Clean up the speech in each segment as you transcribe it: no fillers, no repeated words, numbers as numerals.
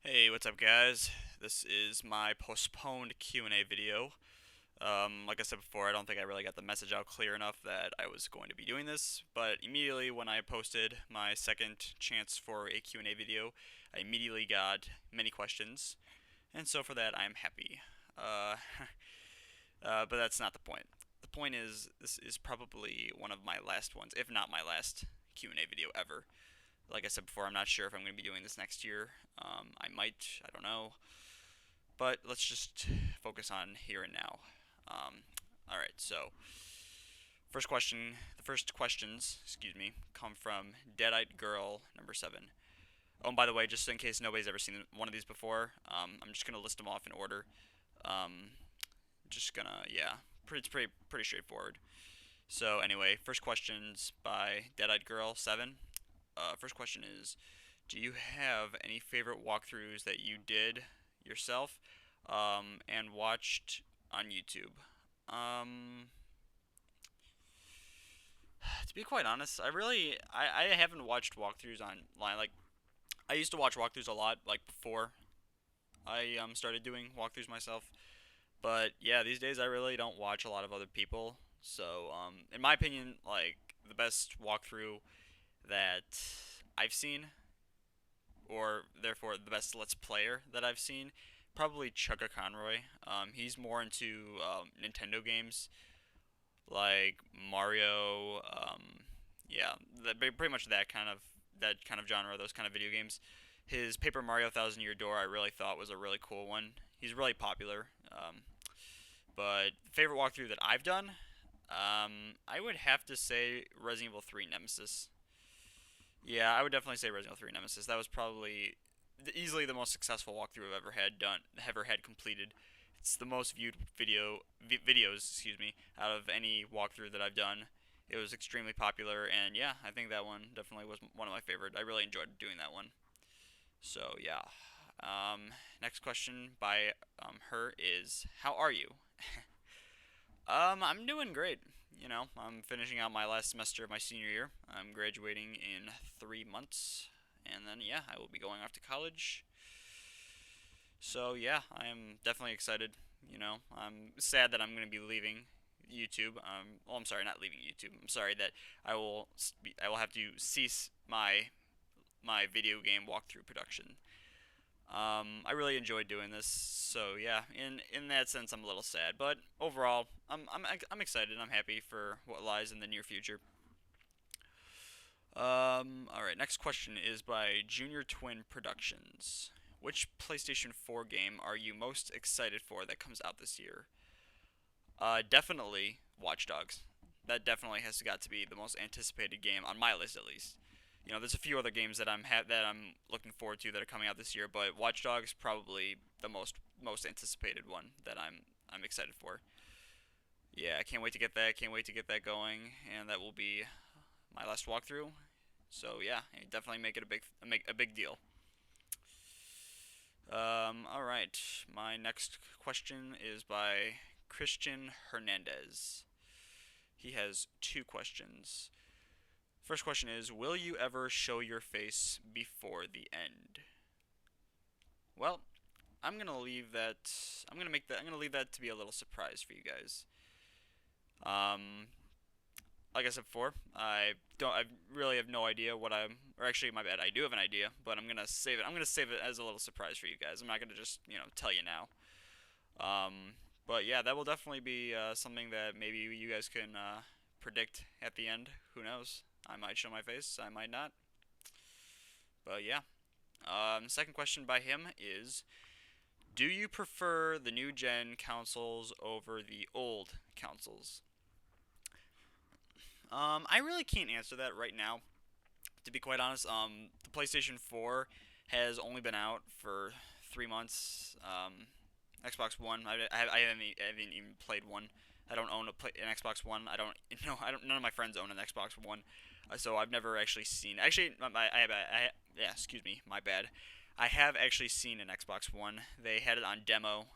Hey, what's up, guys? This is my postponed Q&A video. Like I said before, I don't think I really got the message out clear enough that I was going to be doing this, but immediately when I posted my second chance for a Q&A video, I immediately got many questions, and so for that, I am happy. Uh, but that's not the point. The point is, this is probably one of my last ones, if not my last Q&A video ever. Like I said before, I'm not sure if I'm going to be doing this next year. I might, I don't know. But let's just focus on here and now. All right, so the first questions, excuse me, come from Deadite Girl number 7. Oh, and by the way, just in case nobody's ever seen one of these before, I'm just gonna list them off in order. Um, just gonna, yeah, pretty straightforward. So anyway, first questions by Deadite Girl 7. First question is, do you have any favorite walkthroughs that you did yourself and watched on YouTube? Um, to be quite honest, I haven't watched walkthroughs online. Like I used to watch walkthroughs a lot, like before I started doing walkthroughs myself. But yeah, these days I really don't watch a lot of other people. So in my opinion, like the best walkthrough that I've seen, or therefore the best Let's Player that I've seen, probably Chugga Conroy. He's more into Nintendo games like Mario. Yeah, pretty much that kind of genre, those kind of video games. His Paper Mario Thousand Year Door, I really thought was a really cool one. He's really popular. But favorite walkthrough that I've done, I would have to say Resident Evil 3 Nemesis. Yeah, I would definitely say Resident Evil 3 Nemesis. That was probably easily the most successful walkthrough I've ever had completed. It's the most viewed videos, excuse me, out of any walkthrough that I've done. It was extremely popular, and yeah, I think that one definitely was one of my favorite. I really enjoyed doing that one. So yeah. Next question by her is, how are you? I'm doing great. I'm finishing out my last semester of my senior year. I'm graduating in 3 months, and then yeah, I will be going off to college. So yeah, I am definitely excited. I'm sad that I'm going to be leaving YouTube. Well, I'm sorry, not leaving YouTube. I'm sorry that I will have to cease my video game walkthrough production. I really enjoyed doing this, so yeah. In that sense, I'm a little sad, but overall, I'm excited. I'm happy for what lies in the near future. All right. Next question is by Junior Twin Productions. Which PlayStation 4 game are you most excited for that comes out this year? Definitely Watch Dogs. That definitely has got to be the most anticipated game on my list, at least. There's a few other games that I'm looking forward to that are coming out this year, but Watch Dogs probably the most anticipated one that I'm excited for. Yeah, I can't wait to get that. Can't wait to get that going, and that will be my last walkthrough. So yeah, definitely make it a big deal. All right, my next question is by Christian Hernandez. He has two questions. First question is, will you ever show your face before the end? Well, I'm gonna leave that. I'm gonna make that. I'm gonna leave that to be a little surprise for you guys. Um, like I said before, I don't. I really have no idea what I'm. Or actually, my bad. I do have an idea, but I'm gonna save it. I'm gonna save it as a little surprise for you guys. I'm not gonna just tell you now. Um, but yeah, that will definitely be something that maybe you guys can predict at the end. Who knows? I might show my face. I might not. But yeah. Second question by him is, do you prefer the new gen consoles over the old consoles? I really can't answer that right now. To be quite honest, the PlayStation 4 has only been out for 3 months. Xbox One, I haven't even played one. I don't own an Xbox One. I don't, none of my friends own an Xbox One, so I've never actually seen. Actually, yeah, excuse me, my bad. I have actually seen an Xbox One. They had it on demo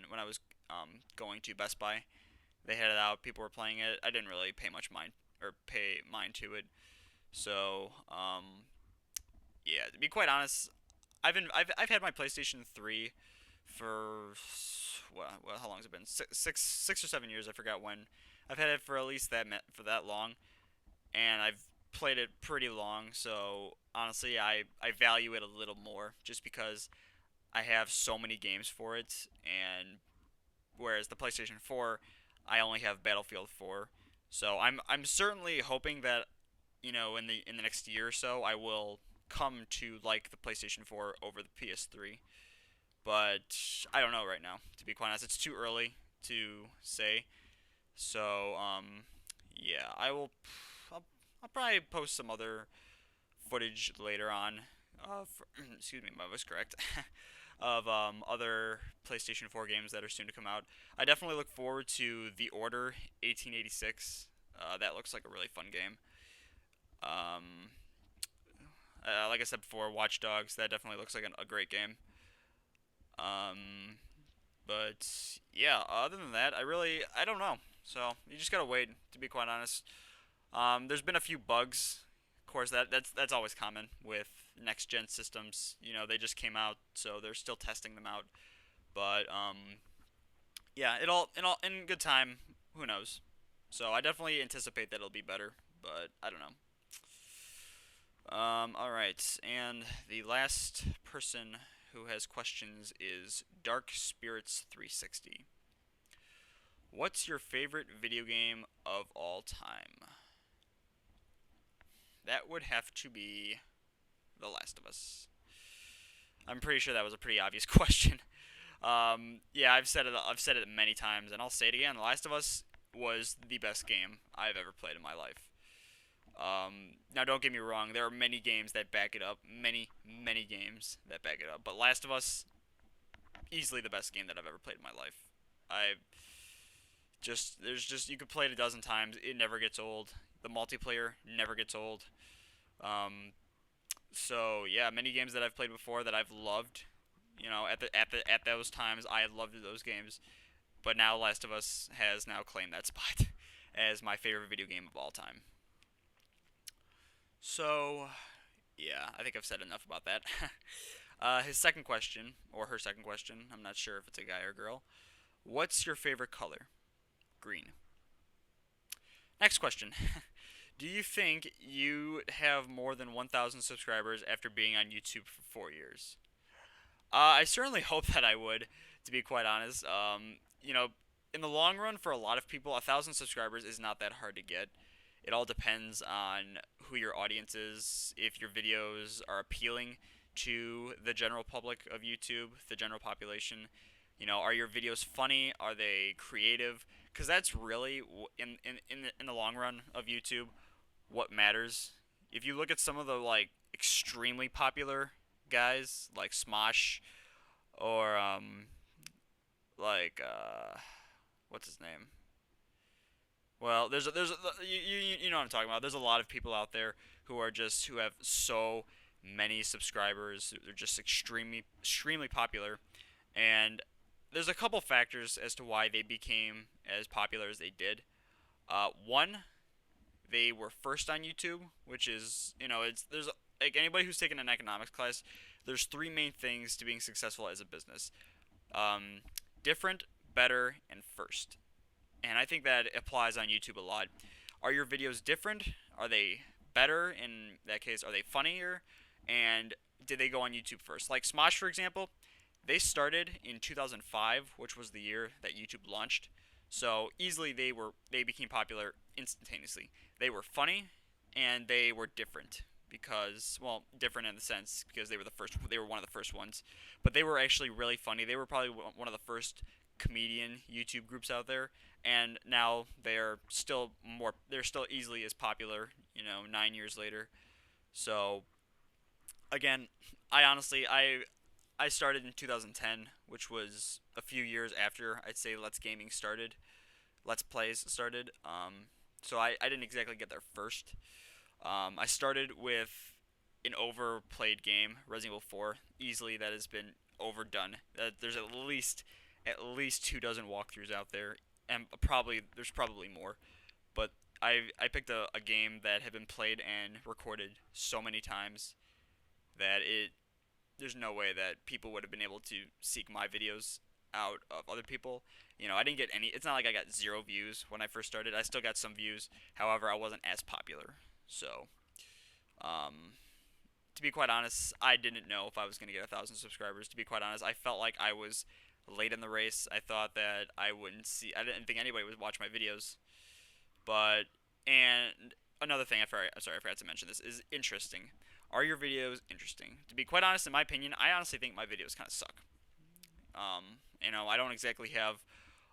when I was going to Best Buy. They had it out. People were playing it. I didn't really pay mind to it. So, yeah, to be quite honest, I've had my PlayStation 3 for well, how long has it been? Six or 7 years. I forgot when. I've had it for at least for that long, and I've played it pretty long. So honestly, I value it a little more just because I have so many games for it, and whereas the PlayStation 4, I only have Battlefield 4. So I'm certainly hoping that in the next year or so I will come to like the PlayStation 4 over the PS3. But I don't know right now. To be quite honest, it's too early to say. So yeah, I'll, I'll probably post some other footage later on. Excuse me, my voice correct. Of other PlayStation 4 games that are soon to come out. I definitely look forward to The Order 1886. That looks like a really fun game. Um, like I said before, Watch Dogs. That definitely looks like a great game. Um, but yeah, other than that, I don't know. So you just gotta wait. To be quite honest, there's been a few bugs. Of course, that's always common with next gen systems. They just came out, so they're still testing them out. But yeah, in good time. Who knows? So I definitely anticipate that it'll be better, but I don't know. All right, and the last person who has questions is Dark Spirits 360. What's your favorite video game of all time? That would have to be The Last of Us. I'm pretty sure that was a pretty obvious question. Yeah, I've said it. I've said it many times, and I'll say it again. The Last of Us was the best game I've ever played in my life. Now, don't get me wrong. There are many games that back it up. Many games that back it up. But Last of Us, easily the best game that I've ever played in my life. I you could play it a dozen times. It never gets old. The multiplayer never gets old. Um, so yeah, many games that I've played before that I've loved. At those times I had loved those games. But now Last of Us has now claimed that spot as my favorite video game of all time. So yeah, I think I've said enough about that. His second question, or her second question, I'm not sure if it's a guy or girl. What's your favorite color? Green. Next question. Do you think you have more than 1,000 subscribers after being on YouTube for 4 years? I certainly hope that I would, to be quite honest. In the long run, for a lot of people, 1,000 subscribers is not that hard to get. It all depends on who your audience is, if your videos are appealing to the general public of YouTube, the general population. Are your videos funny? Are they creative? Because that's really, in the long run of YouTube, what matters. If you look at some of the extremely popular guys like Smosh or like what's his name? Well, you know what I'm talking about. There's a lot of people out there who have so many subscribers. They're just extremely popular, and there's a couple factors as to why they became as popular as they did. One, they were first on YouTube, which is there's like anybody who's taken an economics class. There's three main things to being successful as a business: um, different, better, and first. And I think that applies on YouTube a lot. Are your videos different? Are they better? In that case, are they funnier? And did they go on YouTube first? Like Smosh, for example, they started in 2005, which was the year that YouTube launched. So easily they became popular instantaneously. They were funny and they were different because, well, different in the sense because they were one of the first ones, but they were actually really funny. They were probably one of the first comedian YouTube groups out there, and now they're still easily as popular, 9 years later. So again, I started in 2010, which was a few years after I'd say Let's Plays started. So I didn't exactly get there first. I started with an overplayed game, Resident Evil 4. Easily that has been overdone. There's at least 2 dozen walkthroughs out there, and there's probably more. But I picked a game that had been played and recorded so many times that there's no way that people would have been able to seek my videos out of other people. You know, I didn't get any. It's not like I got 0 views when I first started. I still got some views. However, I wasn't as popular. So, um, to be quite honest, I didn't know if I was gonna get 1,000 subscribers. To be quite honest, I felt like I was late in the race. I thought that I wouldn't see. I didn't think anybody would watch my videos. But and another thing, I'm sorry, I forgot to mention this is interesting. Are your videos interesting? To be quite honest, in my opinion, I honestly think my videos kind of suck. You know, I don't exactly have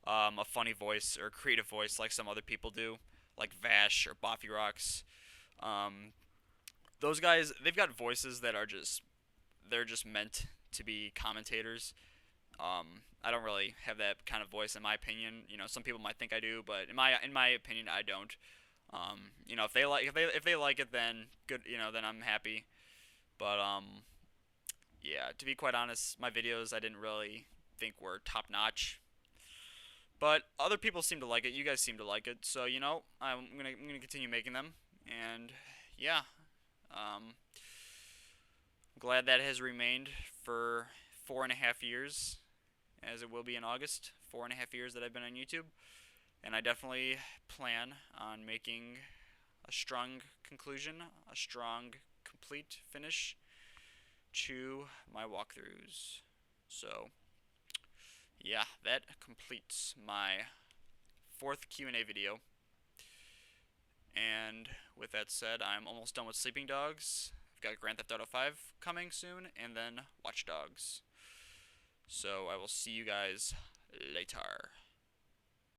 a funny voice or creative voice like some other people do, like Vash or Boffy Rocks. Um, those guys, they've got voices that are just they're just meant to be commentators. I don't really have that kind of voice in my opinion. You know, some people might think I do, but in my opinion, I don't. You know, if they like it, then good. You know, then I'm happy. But yeah, to be quite honest, my videos I didn't really think were top notch. But other people seem to like it. You guys seem to like it. So you know, I'm gonna continue making them. And yeah, um, glad that has remained for 4.5 years, as it will be in August. 4.5 years that I've been on YouTube, and I definitely plan on making a strong conclusion, a strong, complete finish to my walkthroughs. So, yeah, that completes my fourth Q&A video. And with that said, I'm almost done with Sleeping Dogs. I've got Grand Theft Auto 5 coming soon, and then Watch Dogs. So I will see you guys later.